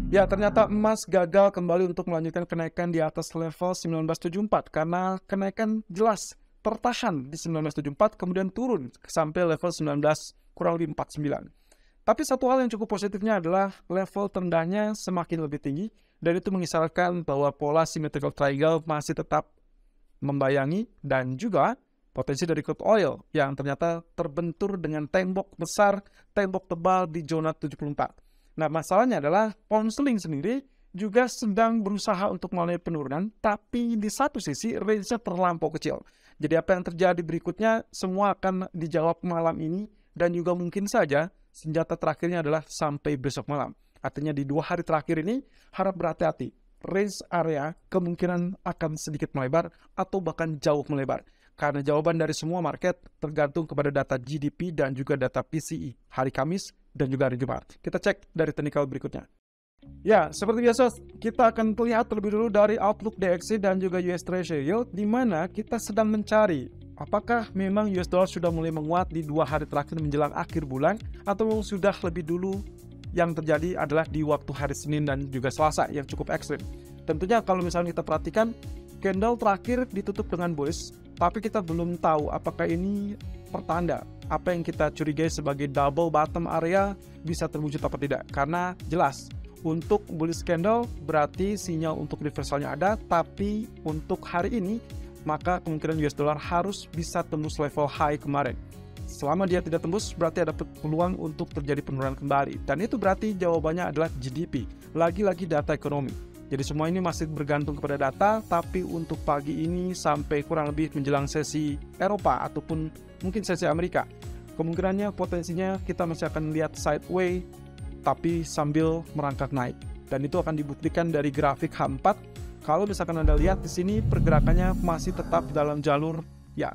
Ya, ternyata emas gagal kembali untuk melanjutkan kenaikan di atas level 1974 karena kenaikan jelas tertahan di 1974 kemudian turun sampai level 19 kurang lebih 49. Tapi satu hal yang cukup positifnya adalah level terendahnya semakin lebih tinggi dan itu mengisyaratkan bahwa pola symmetrical triangle masih tetap membayangi dan juga potensi dari crude oil yang ternyata terbentur dengan tembok besar, tembok tebal di zona 74. Nah, masalahnya adalah pound sterling sendiri juga sedang berusaha untuk mengalami penurunan, tapi di satu sisi range-nya terlampau kecil. Jadi apa yang terjadi berikutnya semua akan dijawab malam ini dan juga mungkin saja senjata terakhirnya adalah sampai besok malam. Artinya di 2 hari terakhir ini harap berhati-hati. Range area kemungkinan akan sedikit melebar atau bahkan jauh melebar. Karena jawaban dari semua market tergantung kepada data GDP dan juga data PCE hari Kamis dan juga hari Jumat. Kita cek dari technical berikutnya. Ya, seperti biasa kita akan lihat terlebih dulu dari outlook DXY dan juga US Treasury Yield di mana kita sedang mencari apakah memang US dollar sudah mulai menguat di 2 hari terakhir menjelang akhir bulan atau sudah lebih dulu yang terjadi adalah di waktu hari Senin dan juga Selasa yang cukup ekstrim. Tentunya kalau misalnya kita perhatikan candle terakhir ditutup dengan bullish, tapi kita belum tahu apakah ini pertanda apa yang kita curigai sebagai double bottom area bisa terwujud atau tidak. Karena jelas untuk bullish candle berarti sinyal untuk reversalnya ada, tapi untuk hari ini maka kemungkinan US dollar harus bisa tembus level high kemarin. Selama dia tidak tembus berarti ada peluang untuk terjadi penurunan kembali, dan itu berarti jawabannya adalah GDP, lagi-lagi data ekonomi. Jadi semua ini masih bergantung kepada data, tapi untuk pagi ini sampai kurang lebih menjelang sesi Eropa ataupun mungkin sesi Amerika, kemungkinannya potensinya kita masih akan lihat sideways tapi sambil merangkak naik. Dan itu akan dibuktikan dari grafik H4. Kalau misalkan Anda lihat di sini pergerakannya masih tetap dalam jalur, ya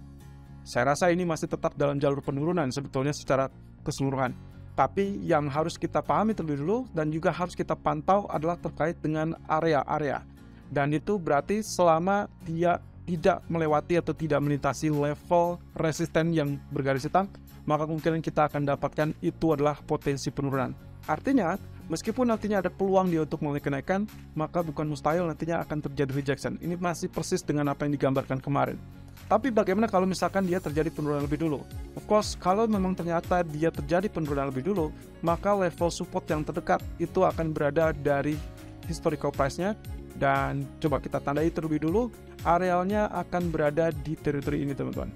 saya rasa ini masih tetap dalam jalur penurunan sebetulnya secara keseluruhan. Tapi yang harus kita pahami terlebih dulu dan juga harus kita pantau adalah terkait dengan area-area. Dan itu berarti selama dia tidak melewati atau tidak melintasi level resisten yang bergaris hitam, maka kemungkinan kita akan dapatkan itu adalah potensi penurunan. Artinya, meskipun nantinya ada peluang dia untuk mulai kenaikan, maka bukan mustahil nantinya akan terjadi rejection. Ini masih persis dengan apa yang digambarkan kemarin. Tapi bagaimana kalau misalkan dia terjadi penurunan lebih dulu? Of course, kalau memang ternyata dia terjadi penurunan lebih dulu, maka level support yang terdekat itu akan berada dari historical price-nya. Dan coba kita tandai terlebih dulu, arealnya akan berada di teritori ini teman-teman.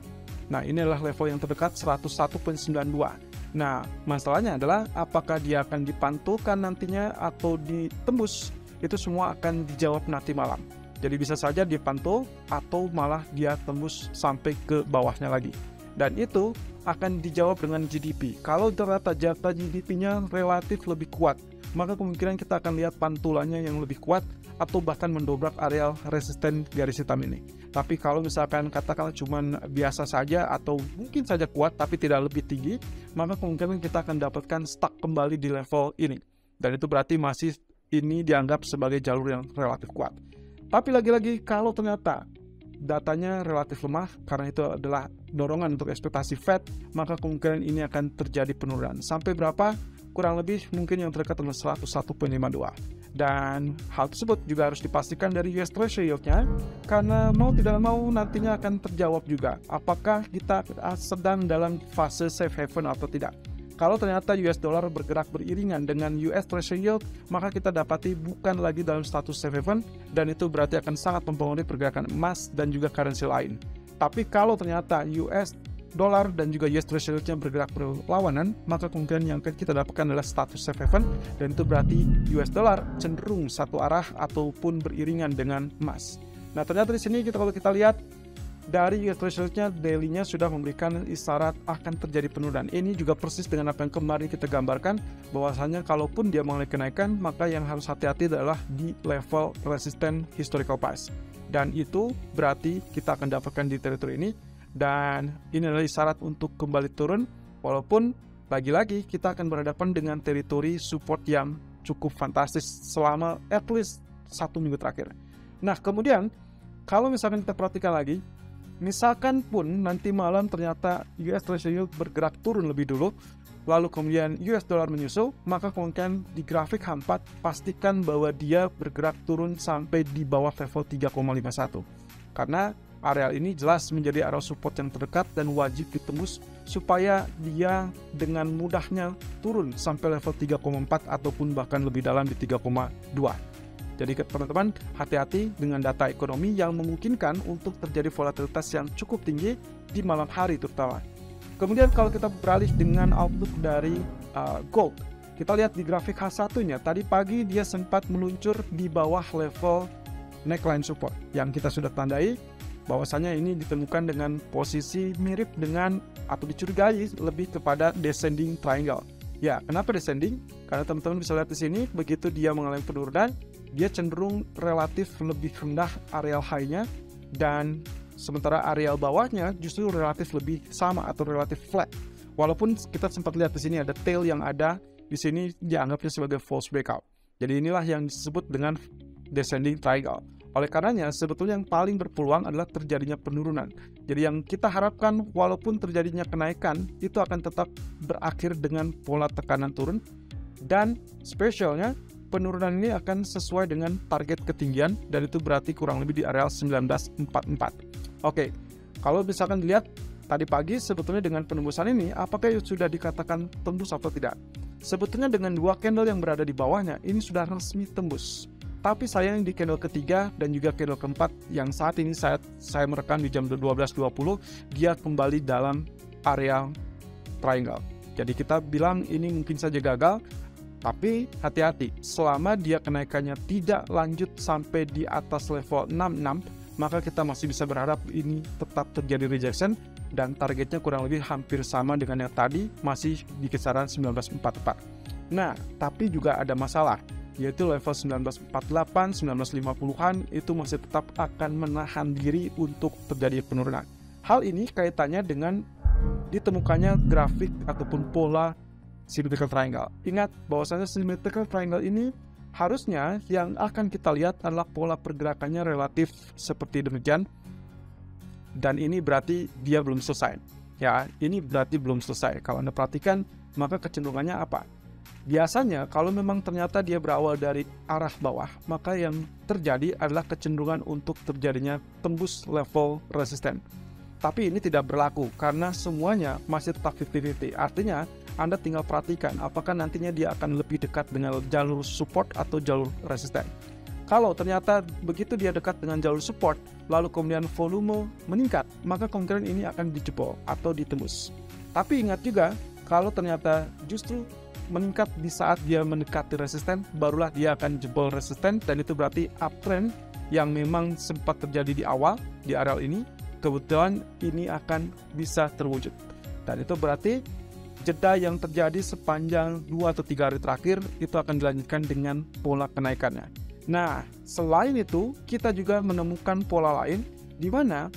Nah, ini adalah level yang terdekat 101.92. Nah, masalahnya adalah apakah dia akan dipantulkan nantinya atau ditembus? Itu semua akan dijawab nanti malam. Jadi bisa saja dia pantul atau malah dia tembus sampai ke bawahnya lagi. Dan itu akan dijawab dengan GDP. Kalau ternyata data GDP-nya relatif lebih kuat, maka kemungkinan kita akan lihat pantulannya yang lebih kuat atau bahkan mendobrak areal resisten garis hitam ini. Tapi kalau misalkan katakanlah cuman biasa saja atau mungkin saja kuat tapi tidak lebih tinggi, maka kemungkinan kita akan dapatkan stuck kembali di level ini. Dan itu berarti masih ini dianggap sebagai jalur yang relatif kuat. Tapi lagi-lagi kalau ternyata datanya relatif lemah karena itu adalah dorongan untuk ekspektasi Fed, maka kemungkinan ini akan terjadi penurunan. Sampai berapa? Kurang lebih mungkin yang terdekat adalah 101.52. Dan hal tersebut juga harus dipastikan dari US Treasury Yield-nya, karena mau tidak mau nantinya akan terjawab juga apakah kita sedang dalam fase safe haven atau tidak. Kalau ternyata US dollar bergerak beriringan dengan US Treasury Yield, maka kita dapati bukan lagi dalam status safe haven, dan itu berarti akan sangat mempengaruhi pergerakan emas dan juga currency lain. Tapi kalau ternyata US dollar dan juga US Treasury Yield-nya bergerak berlawanan, maka kemungkinan yang akan kita dapatkan adalah status safe haven, dan itu berarti US dollar cenderung satu arah ataupun beriringan dengan emas. Nah, ternyata di sini kalau kita lihat dari US Treasury-nya daily-nya sudah memberikan isyarat akan terjadi penurunan. Ini juga persis dengan apa yang kemarin kita gambarkan, bahwasanya kalaupun dia mulai kenaikan, maka yang harus hati-hati adalah di level resisten historical price. Dan itu berarti kita akan dapatkan di teritori ini, dan ini adalah isyarat untuk kembali turun, walaupun lagi-lagi kita akan berhadapan dengan teritori support yang cukup fantastis selama at least 1 minggu terakhir. Nah, kemudian kalau misalkan kita perhatikan lagi, Misalkan pun nanti malam ternyata US Treasury Yield bergerak turun lebih dulu, lalu kemudian US dollar menyusul, maka kemungkinan di grafik H4 pastikan bahwa dia bergerak turun sampai di bawah level 3,51. Karena area ini jelas menjadi area support yang terdekat dan wajib ditembus supaya dia dengan mudahnya turun sampai level 3,4 ataupun bahkan lebih dalam di 3,2. Jadi teman-teman, hati-hati dengan data ekonomi yang memungkinkan untuk terjadi volatilitas yang cukup tinggi di malam hari terutama. Kemudian kalau kita beralih dengan outlook dari gold, kita lihat di grafik H1-nya, tadi pagi dia sempat meluncur di bawah level neckline support yang kita sudah tandai bahwasanya ini ditemukan dengan posisi mirip dengan atau dicurigai lebih kepada descending triangle. Ya, kenapa descending? Karena teman-teman bisa lihat di sini, begitu dia mengalami penurunan, dia cenderung relatif lebih rendah areal high-nya, dan sementara areal bawahnya justru relatif lebih sama atau relatif flat. Walaupun kita sempat lihat di sini ada tail yang ada di sini dianggapnya sebagai false breakout. Jadi inilah yang disebut dengan descending triangle. Oleh karenanya sebetulnya yang paling berpeluang adalah terjadinya penurunan. Jadi yang kita harapkan walaupun terjadinya kenaikan itu akan tetap berakhir dengan pola tekanan turun, dan spesialnya penurunan ini akan sesuai dengan target ketinggian, dan itu berarti kurang lebih di area 1944. Oke, kalau misalkan dilihat tadi pagi sebetulnya dengan penembusan ini, apakah sudah dikatakan tembus atau tidak? Sebetulnya dengan dua candle yang berada di bawahnya, ini sudah resmi tembus. Tapi sayang di candle ketiga dan juga candle keempat yang saat ini saya merekam di jam 12.20, dia kembali dalam area triangle. Jadi kita bilang ini mungkin saja gagal, tapi hati-hati, selama dia kenaikannya tidak lanjut sampai di atas level 66, maka kita masih bisa berharap ini tetap terjadi rejection, dan targetnya kurang lebih hampir sama dengan yang tadi, masih di kisaran 1944. Nah, tapi juga ada masalah, yaitu level 1948, 1950-an itu masih tetap akan menahan diri untuk terjadi penurunan. Hal ini kaitannya dengan ditemukannya grafik ataupun pola symmetrical triangle. Ingat bahwasanya symmetrical triangle ini harusnya yang akan kita lihat adalah pola pergerakannya relatif seperti demikian, dan ini berarti dia belum selesai. Ya, ini berarti belum selesai. Kalau Anda perhatikan, maka kecenderungannya apa? Biasanya kalau memang ternyata dia berawal dari arah bawah, maka yang terjadi adalah kecenderungan untuk terjadinya tembus level resisten. Tapi ini tidak berlaku karena semuanya masih tetap 50-50. Artinya Anda tinggal perhatikan apakah nantinya dia akan lebih dekat dengan jalur support atau jalur resisten. Kalau ternyata begitu dia dekat dengan jalur support, lalu kemudian volume meningkat, maka kemungkinan ini akan dijebol atau ditembus. Tapi ingat juga, kalau ternyata justru meningkat di saat dia mendekati resisten, barulah dia akan jebol resisten, dan itu berarti uptrend yang memang sempat terjadi di awal di areal ini, kebetulan ini akan bisa terwujud. Dan itu berarti jeda yang terjadi sepanjang 2 atau 3 hari terakhir itu akan dilanjutkan dengan pola kenaikannya. Nah, selain itu kita juga menemukan pola lain di mana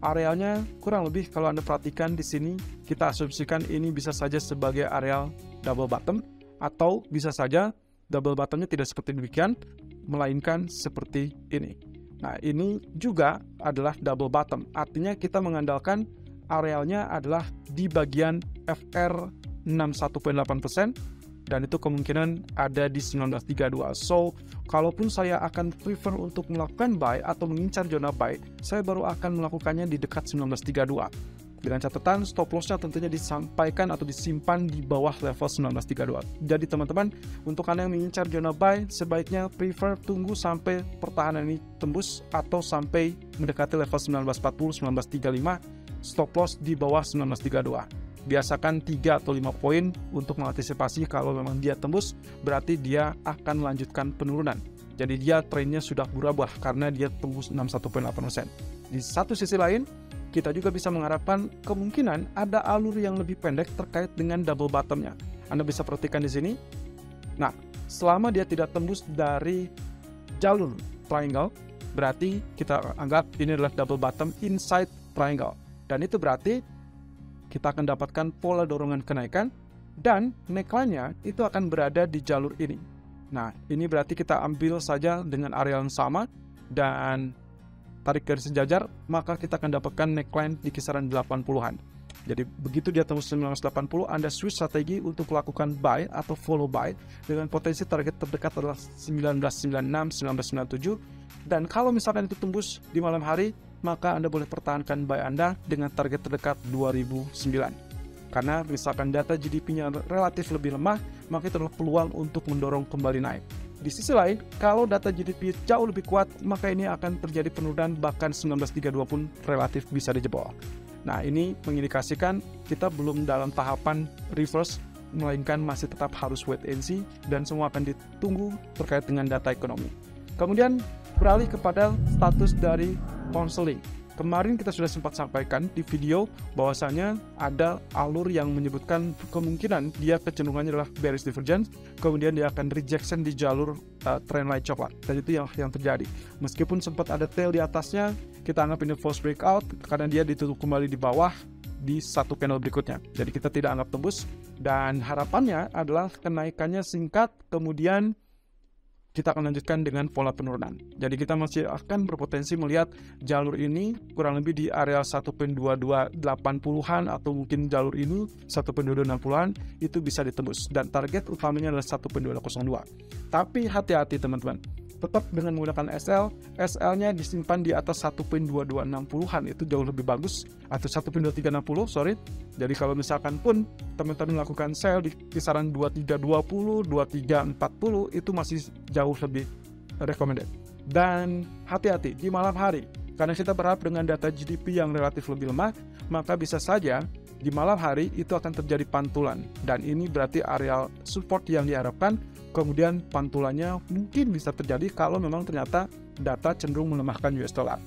arealnya kurang lebih, kalau Anda perhatikan di sini, kita asumsikan ini bisa saja sebagai areal double bottom, atau bisa saja double bottomnya tidak seperti demikian, melainkan seperti ini. Nah, ini juga adalah double bottom, artinya kita mengandalkan arealnya adalah di bagian FR 61.8%, dan itu kemungkinan ada di 1932. So, kalaupun saya akan prefer untuk melakukan buy atau mengincar zona buy, saya baru akan melakukannya di dekat 1932. Dengan catatan stop loss-nya tentunya disampaikan atau disimpan di bawah level 1932. Jadi teman-teman, untuk Anda yang mengincar zona buy, sebaiknya prefer tunggu sampai pertahanan ini tembus atau sampai mendekati level 1940, 1935, stop loss di bawah 1932. Biasakan 3 atau 5 poin untuk mengantisipasi kalau memang dia tembus, berarti dia akan melanjutkan penurunan. Jadi dia trennya sudah berubah karena dia tembus 61.8%. Di satu sisi lain, kita juga bisa mengharapkan kemungkinan ada alur yang lebih pendek terkait dengan double bottomnya. Anda bisa perhatikan di sini. Nah, selama dia tidak tembus dari jalur triangle, berarti kita anggap ini adalah double bottom inside triangle. Dan itu berarti kita akan dapatkan pola dorongan kenaikan, dan neckline-nya itu akan berada di jalur ini. Nah, ini berarti kita ambil saja dengan area yang sama, dan tarik garis sejajar, maka kita akan dapatkan neckline di kisaran 80-an. Jadi begitu dia tembus 1980, Anda switch strategi untuk melakukan buy atau follow buy dengan potensi target terdekat adalah 1996, 1997. Dan kalau misalkan itu tembus di malam hari, maka Anda boleh pertahankan buy Anda dengan target terdekat 2009. Karena misalkan data GDP-nya relatif lebih lemah, maka itu adalah peluang untuk mendorong kembali naik. Di sisi lain, kalau data GDP jauh lebih kuat, maka ini akan terjadi penurunan, bahkan 1932 pun relatif bisa dijebol. Nah, ini mengindikasikan kita belum dalam tahapan reverse, melainkan masih tetap harus wait and see, dan semua akan ditunggu terkait dengan data ekonomi. Kemudian beralih kepada status dari pound sterling. Kemarin kita sudah sempat sampaikan di video bahwasanya ada alur yang menyebutkan kemungkinan dia kecenderungannya adalah bearish divergence, kemudian dia akan rejection di jalur trendline coklat, dan itu yang terjadi. Meskipun sempat ada tail di atasnya, kita anggap ini false breakout karena dia ditutup kembali di bawah di satu candle berikutnya. Jadi kita tidak anggap tembus, dan harapannya adalah kenaikannya singkat, kemudian kita akan lanjutkan dengan pola penurunan. Jadi kita masih akan berpotensi melihat jalur ini kurang lebih di area 1.2280-an atau mungkin jalur ini 1.2260-an itu bisa ditembus. Dan target utamanya adalah 1.2202. Tapi hati-hati teman-teman. Tetap dengan menggunakan SL, SL-nya disimpan di atas 1.2260-an, itu jauh lebih bagus, atau 1.2360, sorry. Jadi kalau misalkan pun teman-teman melakukan sell di kisaran 2320, 2340, itu masih jauh lebih recommended. Dan hati-hati di malam hari, karena kita berharap dengan data GDP yang relatif lebih lemah, maka bisa saja di malam hari itu akan terjadi pantulan, dan ini berarti area support yang diharapkan. Kemudian pantulannya mungkin bisa terjadi kalau memang ternyata data cenderung melemahkan US dollar.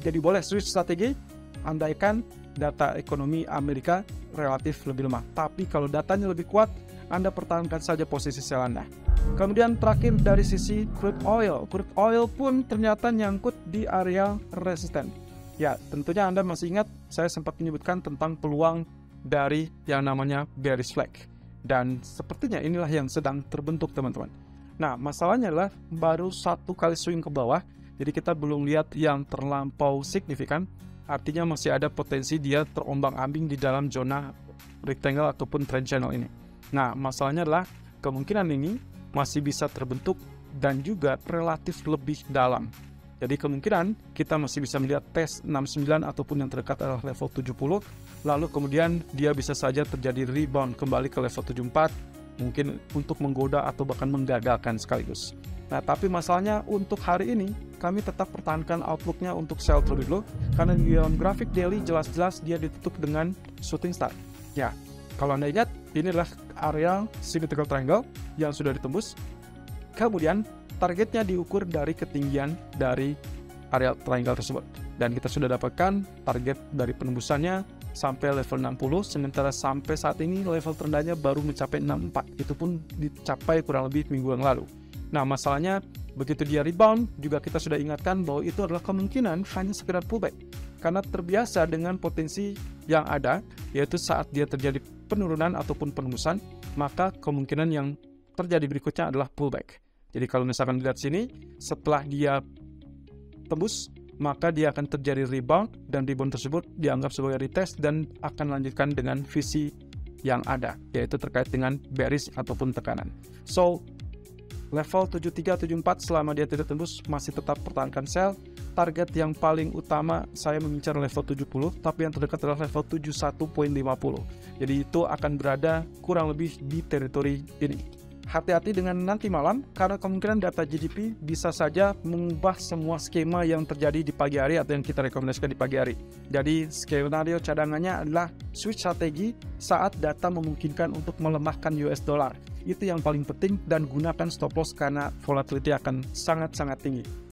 Jadi boleh switch strategi andaikan data ekonomi Amerika relatif lebih lemah. Tapi kalau datanya lebih kuat, Anda pertahankan saja posisi sell Anda. Kemudian terakhir dari sisi crude oil. Crude oil pun ternyata nyangkut di area resisten. Ya, tentunya Anda masih ingat saya sempat menyebutkan tentang peluang dari yang namanya bearish flag. Dan sepertinya inilah yang sedang terbentuk teman-teman. Nah, masalahnya adalah baru satu kali swing ke bawah, jadi kita belum lihat yang terlampau signifikan. Artinya masih ada potensi dia terombang-ambing di dalam zona rectangle ataupun trend channel ini. Nah, masalahnya adalah kemungkinan ini masih bisa terbentuk dan juga relatif lebih dalam. Jadi kemungkinan kita masih bisa melihat tes 69 ataupun yang terdekat adalah level 70. Lalu kemudian dia bisa saja terjadi rebound kembali ke level 74. Mungkin untuk menggoda atau bahkan menggagalkan sekaligus. Nah, tapi masalahnya untuk hari ini kami tetap pertahankan outlooknya untuk sell terlebih dulu. Karena di dalam grafik daily jelas-jelas dia ditutup dengan shooting star. Ya, kalau Anda ingat ini adalah area symmetrical triangle yang sudah ditembus. Kemudian targetnya diukur dari ketinggian dari area triangle tersebut. Dan kita sudah dapatkan target dari penembusannya sampai level 60, sementara sampai saat ini level terendahnya baru mencapai 64. Itu pun dicapai kurang lebih minggu yang lalu. Nah, masalahnya begitu dia rebound, juga kita sudah ingatkan bahwa itu adalah kemungkinan hanya sekedar pullback. Karena terbiasa dengan potensi yang ada, yaitu saat dia terjadi penurunan ataupun penembusan, maka kemungkinan yang terjadi berikutnya adalah pullback. Jadi kalau misalkan dilihat sini, setelah dia tembus, maka dia akan terjadi rebound, dan rebound tersebut dianggap sebagai retest dan akan lanjutkan dengan visi yang ada, yaitu terkait dengan bearish ataupun tekanan. So, level 7374 selama dia tidak tembus masih tetap pertahankan sell. Target yang paling utama saya mengincar level 70, tapi yang terdekat adalah level 71.50. Jadi itu akan berada kurang lebih di teritori ini. Hati-hati dengan nanti malam, karena kemungkinan data GDP bisa saja mengubah semua skema yang terjadi di pagi hari atau yang kita rekomendasikan di pagi hari. Jadi skenario cadangannya adalah switch strategi saat data memungkinkan untuk melemahkan US dollar. Itu yang paling penting, dan gunakan stop loss karena volatility akan sangat-sangat tinggi.